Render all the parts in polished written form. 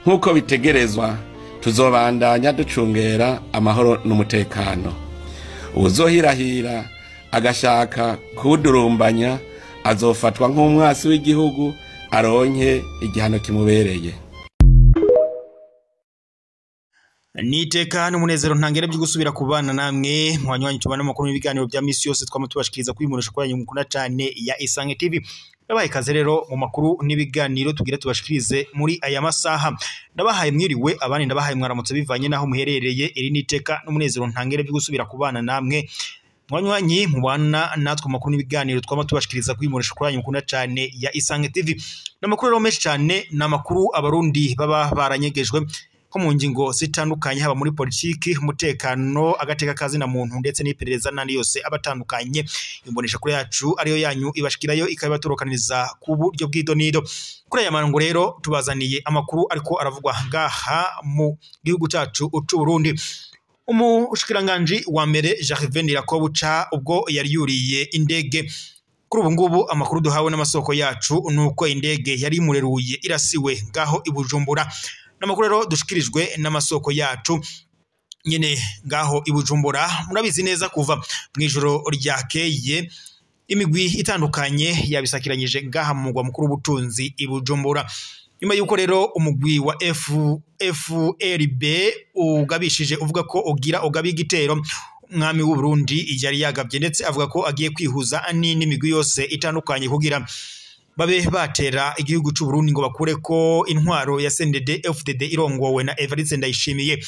Nk'uko bitegerezwa tuzobandanya ducungera amahoro n'umutekano. Uwuzohirahira agashaka kuwudurumbanya azofatwa nk'umwasi w'igihugu aronke igihano kimubereye. Niteka n'umunezero ntangere byo gusubira kubana namwe mwanywanyi tubana makuru y'ibiganiro bya misi yose twamutubashikiriza kwimurisha kwa nyumukuna cyane ya Isange TV. Ndabaye kaze rero mu makuru n'ibiganiro tugira tubashikirize muri aya masaha. Ndabahaye mwiriwe abandi ndabahaye mwaramutse bivanye naho muherereye. Iri niteka n'umunezero ntangere byo gusubira kubana namwe mwanywanyi mubana natwe makuru n'ibiganiro twamutubashikiriza kwimurisha kwa nyumukuna cyane ya Isange TV. Namakuru rero menshi cyane namakuru abarundi baba baranyegejwe ko mu ngingo zitandukanye haba muri politiki, umutekano, agateka kazi na muntu ndetse n'iperereza nandi yose abatandukanye. Imbonesha kuri yacu ariyo yanyu ibashikirayo ikabatorokaniriza ku buryo bw'idonido. Kuri aya mango rero tubazaniye amakuru ariko aravugwa ngaha mu gihugu cyacu c'u Burundi. Umushikiranganje wa mbere Gervais Ndirakobuca ubwo yari yuriye indege. Kuri ubu ngubu amakuru duhawe n'amasoko yacu nuko indege yari mureruye irasiwe ngaho i Bujumbura. Namakuru rero dushikirijwe n'amasoko yacu nyene ngaho i Bujumbura. Murabizi neza kuva mwijoro ryakeye imigwi itandukanye yabisakiranyije ngaha mu mugwa mukuru w'ubutunzi i Bujumbura. Nyuma yuko rero umugwi wa FRB ugabishije uvuga ko ugira ugabi igitero umwami w'u Burundi yari yagabye ndetse avuga ko agiye kwihuza n'imigwi yose itandukanye kugira babe batera igihugu c'u Burundi ngo bakure ko intwaro ya CNDD FDD irongowe na Evariste Ndayishimiye.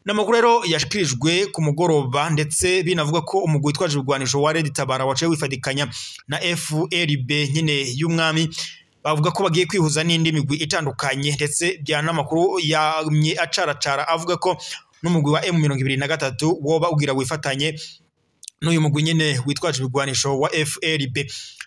Namakuru rero yashikirijwe ku mugoroba ndetse binavuga ko umugwi twaje urwanisho wa Red Tabara wace wifadikanya na FRB nyine y'umwami bavuga ko bagiye kwihuza n'indi migwi itandukanye ndetse byana makuru yamye acaracara avuga ko n'umugwi wa M23 woba ugira wifatanye n'uyu mugwi nyene witwaje ibigwanisho wa FRB.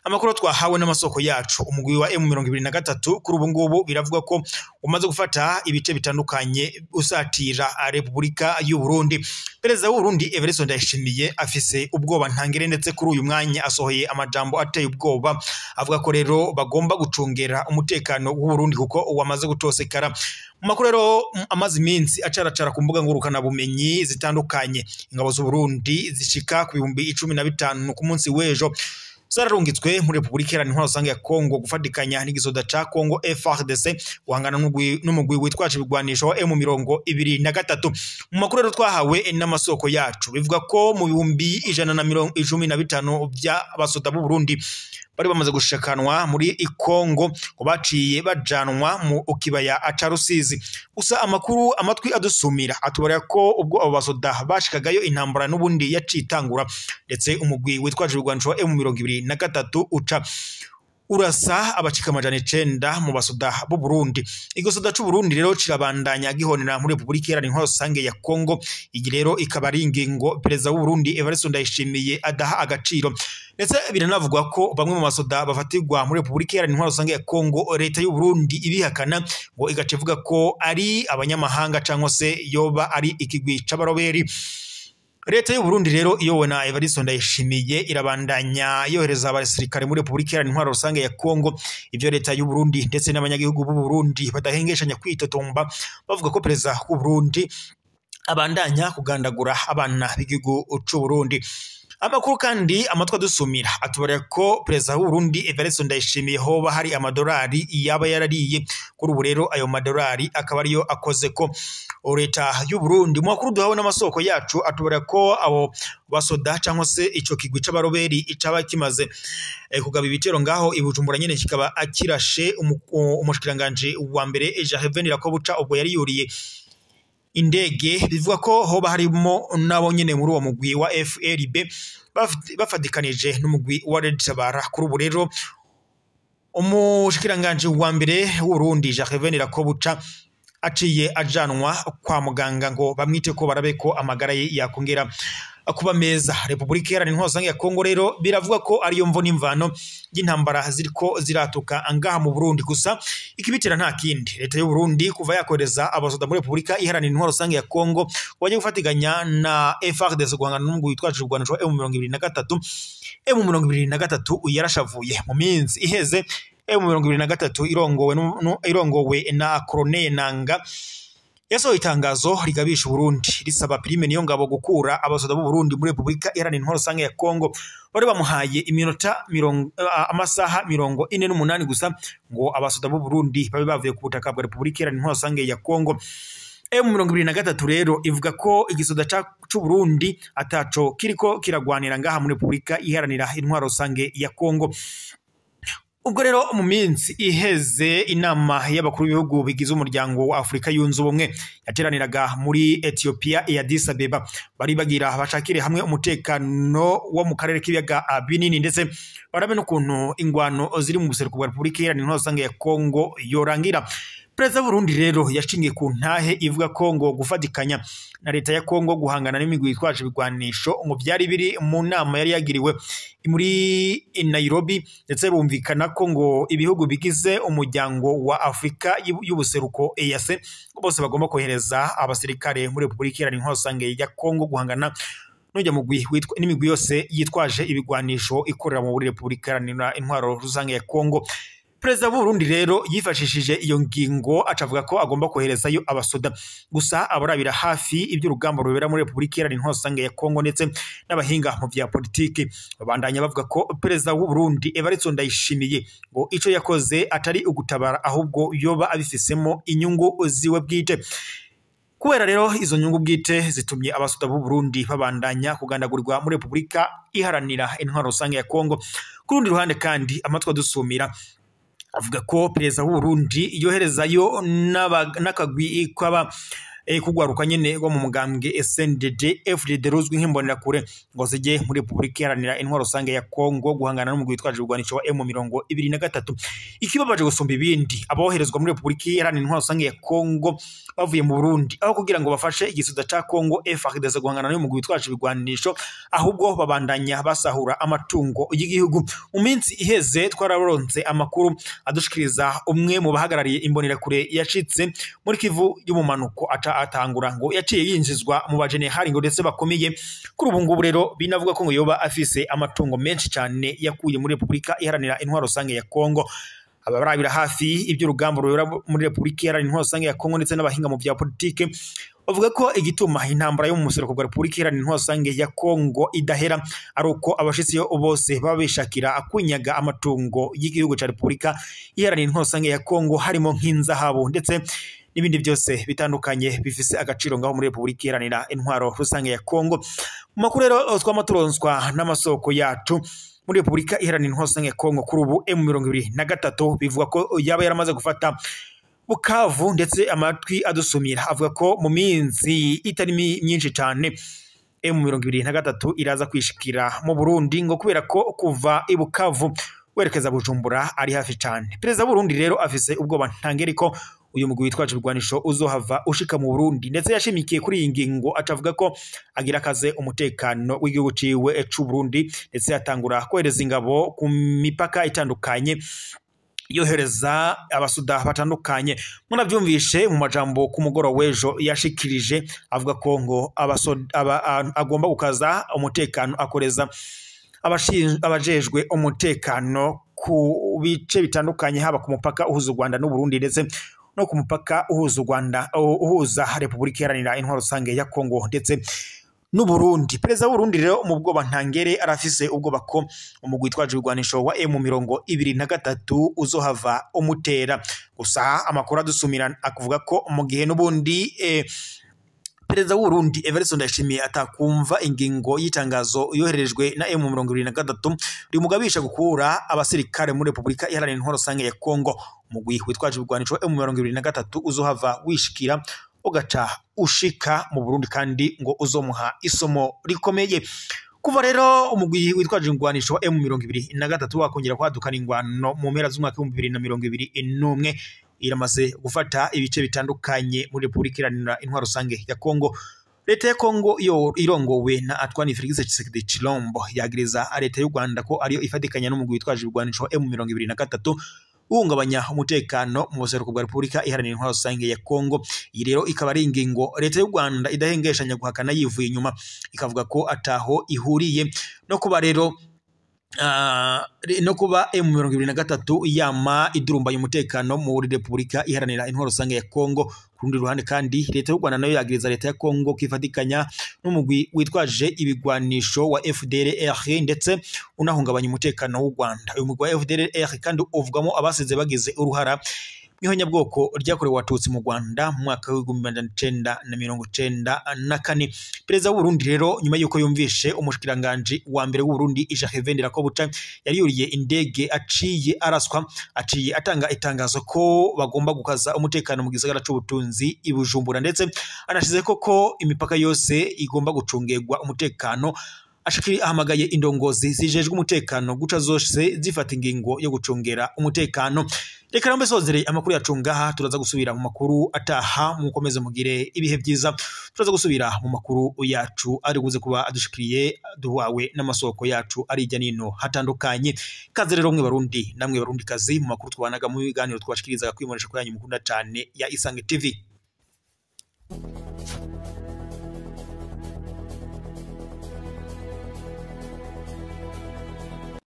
Amakuru twahawe n'amasoko yacu umugwi wa M23 kuri ubu ngubu biravuga ko umaze gufata ibice bitandukanye usatira Republika y'u Burundi. Perezida w'u Burundi Evariste Ndayishimiye afise ubwoba ntangere ndetse kuri uyu mwanya asohoye amajambo ateye ubwoba avuga ko rero bagomba gucungera umutekano w'u Burundi kuko wamaze gutosekara. Makuru rero amazi iminsi acaracara ku mbuga ngurukana bumenyi zitandukanye. Ingabo z'u Burundi zishika ku 15 ku munsi w'ejo zararungitswe muri Republika Iharanira Rusange ya Kongo gufadikanya n'igisoda ca Kongo FARDC guhangana n'umugwi witwaje ibigwanisho wa M23. Mu makuru rero twahawe n'amasoko yacu bivuga ko mu 115 by'abasoda b'u Burundi bari bamaze gushakanwa muri Kongo ngo baciye bajanwa mu ukibaya aca Rusizi. Gusa amakuru amatwi adusumira atubara ko ubwo abo basoda bashikagayo intambara n'ubundi yacitangura ndetse umugwi witwaje ibigwanisho wa M23 uca urasa abacika amajana 9 mu basoda b'u Burundi. Igisoda c'u Burundi rero kirabandanya gihonera muri Republika Iharanira Rusange ya Kongo. Igi rero ikaba ari ingingo perezida w'u Burundi Evariste Ndayishimiye adaha agaciro ndetse biranavugwa ko bamwe mu basoda bafatirwa muri Republika Iharanira Rusange ya Kongo leta y'u Burundi ibihakana ngo igacivuga ko ari abanyamahanga cyangwa se yoba ari ikigwi c'abaroberi. Leta y'u Burundi rero iyowe na Evariste Ndayishimiye irabandanya yohereza abasirikare muri Republika Iharanira Rusange ya Kongo. Ivyo leta y'u Burundi ndetse n'abanyagihugu b'u Burundi badahengeshanya kwitotomba bavuga ko perezida w'u Burundi abandanya kugandagura abana b'igihugu c'u Burundi. Amakuru kandi amatwa dusumira atubara ko perezida w'u Burundi Evariste Ndayishimiye hoba hari amadolari yaba yarariye. Kuri ubu rero ayo madolari akaba ariyo akoze ko leta y'u Burundi. Mu makuru duhawe n'amasoko yacu atubara ko abo basoda cyangwa se ico kigwi c'abaroberi icaba kimaze kugaba ibitero ngaho i Bujumbura nyene kikaba akirashe umushikiranganje wa mbere Gervais Ndirakobuca ubwo yari yuriye indege. Bivuga ko hoba harimo nabo nyene muri uwo mugwi wa FRB bafadikanije n'umugwi wa Red Tabara. Kuri ubu rero umushikiranganje wa mbere w'u Burundi Gervais Ndirakobuca aciye ajanwa kwa muganga ngo bamwite ko barabe ko amagara ye yakongera kuba meza. Repubulika Iharanira Intwaro Rusange ya Kongo rero biravuga ko ariyo mvo n'imvano y'intambara ziriko ziratuka angaha mu Burundi. Gusa ikibitira nta kindi, leta y'u Burundi kuva yakoreza abasoda muri Repubulika Iharanira Intwaro Rusange ya Kongo waje gufatiganya na FARDC guhangana n'umugwi witwaje urwanisho M23. M23 yarashavuye mu minsi iheze. M23 irongowe na Colonel Nanga yasohoye itangazo rigabisha Burundi risaba Prime Niyongabo gukura abasoda b'u Burundi muri Repubulika Iharanira Intwaro Rusange ya Kongo. Bari bamuhaye amasaha 48 gusa ngo abasoda b'u Burundi babe bavuye ku butaka bwa Repubulika Iharanira Intwaro Rusange ya Kongo. M23 rero ivuga ko igisoda c'u Burundi ataco kiriko kiragwanira ngaha muri Repubulika Iharanira Intwaro Rusange ya Kongo. Ubwo rero mu minsi iheze inama y'abakuru b'ibihugu bigize umuryango wa Afrika yunze ubumwe yateraniraga muri Ethiopia ya Addis Abeba. Bari bagira bashakire hamwe umutekano wo mu karere k'ibiyaga binini, ndetse barabe n'ukuntu ingwano ziri mu buseruko bwa Repubulika Iharanira Intwaro Rusange ya Kongo yorangira. Perezida Burundi rero yashingiye ku ntahe ivuga ko ngo gufatikanya na leta ya Kongo guhangana n'imigwi yitwaje ibigwanisho ngo byari biri mu nama yari yagiriwe muri Nairobi, ndetse bumvikana ko ngo ibihugu bigize umuryango wa Afrika y'ubuseruko EAC bose bagomba kohereza abasirikare muri Repubulika Iharanira Intwaro Rusange ya Kongo guhangana n'ujya mugwi witwa n'imigwi yose yitwaje ibigwanisho ikorera mu Repubulika Iharanira Intwaro Rusange ya Kongo. Perezida Burundi rero yifashishije iyo ngingo acavuga ko agomba koherezayo abasoda. Gusa abarabira hafi iby'urugamba rubera muri Repubulika Iharanira Intwaro Rusange ya Kongo ndetse n'abahinga mu vya politiki babandanya bavuga ko Perezida w'u Burundi Evariste Ndayishimiye ngo ico yakoze atari ugutabara ahubwo yoba abifisemo inyungu ziwe bwite. Kubera rero izo nyungu bwite zitumye abasoda b'u Burundi babandanya kugandagurirwa muri Repubulika Iharanira Intwaro Rusange ya Kongo. Ku rundi ruhande kandi amatwa dusumira avuga ko Perezida w'u Burundi yoherezayo n'akagwi kwaba kugwaruka nyene go mu mugambwe SNDD FDD ruzwi nk'imbonera kure ngo zije muri Repubulika Iharanira Intwaro Rusange ya Kongo guhangana n'umugwi witwaje urwanisho wa M23. Ikibabaje gusumba ibindi, aboherezwa muri Repubulika Iharanira Intwaro Rusange ya Kongo bavuye mu Burundi aho kugira ngo bafashe igisoda ca Kongo FARDC guhangana n'umugwi witwaje ibigwanisho, ahubwo babandanya basahura amatungo y'igihugu. Mu minsi iheze twararonse amakuru adushikiriza umwe mu bahagarariye imbonera kure yashitse muri Kivu y'umumanuko atangura ngo yaciye yinjizwa mu bajenerali ngo ndetse bakomeye. Kuri ubu ngubu rero binavuga ko ngo yoba afise amatungo menshi cyane yakuye muri Repubulika Iharanira Intwaro Rusange ya Kongo. Abarabira hafi iby'urugamba rubera muri Repubulika Iharanira Intwaro Rusange ya Kongo ndetse n'abahinga mu vya politike bavuga ko igituma intambara yo mu museruko bwa Repubulika Iharanira Intwaro Rusange ya Kongo idahera ari uko abashitsi bose baba bishakira akunyaga amatungo y'igihugu ca Repubulika Iharanira Intwaro Rusange ya Kongo, harimo nk'inzahabu ndetse n'ibindi byose bitandukanye bifise agaciro ngaho muri Repubulika Iharanira Intwaro Rusange ya Kongo. Mu makuru rero twamaturonswa n'amasoko yacu muri Repubulika Iharanira Intwaro Rusange ya Kongo, kuri ubu M23 bivuga ko yaba yaramaze gufata Bukavu, ndetse amatwi adusumira avuga ko mu minsi itari myinshi cyane M23 iraza kwishikira mu Burundi ngo kubera ko kuva i Bukavu werekeza Bujumbura ari hafi cyane. Perezida Burundi rero afise ubwoba ntangeriko uyu mugwi witwaje ibigwanisho uzohava ushika mu Burundi, ndetse yashimikiye kuri iyi ngingo acavuga ko agira akaze umutekano w'igihugu ciwe c'u Burundi, ndetse yatangura kohereza ingabo ku mipaka itandukanye yohereza abasuda batandukanye. Munavyumvishe mu majambo ku mugoro wejo yashikirije avuga ko ngo agomba gukaza umutekano akoreza abajejwe umutekano ku bice bitandukanye, haba ku mupaka uhuza u Rwanda n'u Burundi ndetse no ku mupaka uhuza Repubulika Iharanira Intwaro Rusange ya Kongo ndetse n'u Burundi. Perezida w'u Burundi rero mu bwoba ntangere arafise ubwoba ko umugwi witwaje ibigwanisho wa M23 uzohava umutera. Gusa amakuru adusumira akuvuga ko mu gihe n'ubundi Perezida w'u Burundi Evariste Ndayishimiye atakumva ingingo y'itangazo yoherejwe na M23 rimugabisha gukura abasirikare muri Repubulika Iharanira Intwaro Rusange ya Kongo, umugwi witwaje ibigwanisho M23 uzohava wishikira ugaca ushika mu Burundi kandi ngo uzomuha isomo rikomeye. Kuva rero umugwi witwaje ingwanisho wa M23 wakongera kwadukana ingwano mu mpera z'umwaka wa 2021 iramaze gufata ibice bitandukanye muri Repubulika Iharanira Intwaro Rusange ya Kongo. leta ya Kongo yo irongowe na Antoine Felix Tshisekedi Tshilombo yagiriza leta y'u Rwanda ko ariyo ifatikanya n'umugwi witwaje ibigwanisho M23 uhungabanya umutekano mu buseruko bwa Repubulika Iharanira Intwaro Rusange ya Kongo. Iyi rero ikaba ari ingingo leta y'u Rwanda idahengeshanya guhakana yivuye inyuma, ikavuga ko ataho ihuriye no kuba rero no kuba M23 yama idurumbanya umutekano muri Repubulika Iharanira Intwaro Rusange ya Kongo. Kurundi ruhande kandi leta y'u Rwanda nayo yagiriza leta ya Kongo kifatikanya n'umugwi witwaje ibigwanisho wa FDLR ndetse unahungabanya umutekano w'u Rwanda. Uyu mugwi wa FDLR kandi uvugamo abasize bagize uruhara mwihonyabwoko ryakorewe Abatutsi mu Rwanda mu mwaka w'1994. Perezida w'u Burundi rero nyuma yuko yumvishe umushikiranganje wa mbere w'u Burundi Jean Ndirakobuca yari yuriye indege aciye atanga itangazo ko bagomba gukaza umutekano mu gisagara c'ubutunzi i Bujumbura, ndetse anashize ko imipaka yose igomba gucungerwa umutekano. Ahamagaye indongozi zijejwe umutekano guca zose zifata ingingo yo gucungera umutekano. Reka rambe sozere amakuru yacu ngaha, turaza gusubira mu makuru ataha, mukomeze mugire ibihe byiza. Turaza gusubira mu makuru yacu ari buze kuba adushikiriye duhawe n'amasoko yacu ari ijya nino hatandukanye. Kaze rero mwe Barundi namwe Barundi kazi mu makuru twanaga mu biganiro twashikirizaga kwimurisha kuri yanyu mukunda cyane ya Isange TV.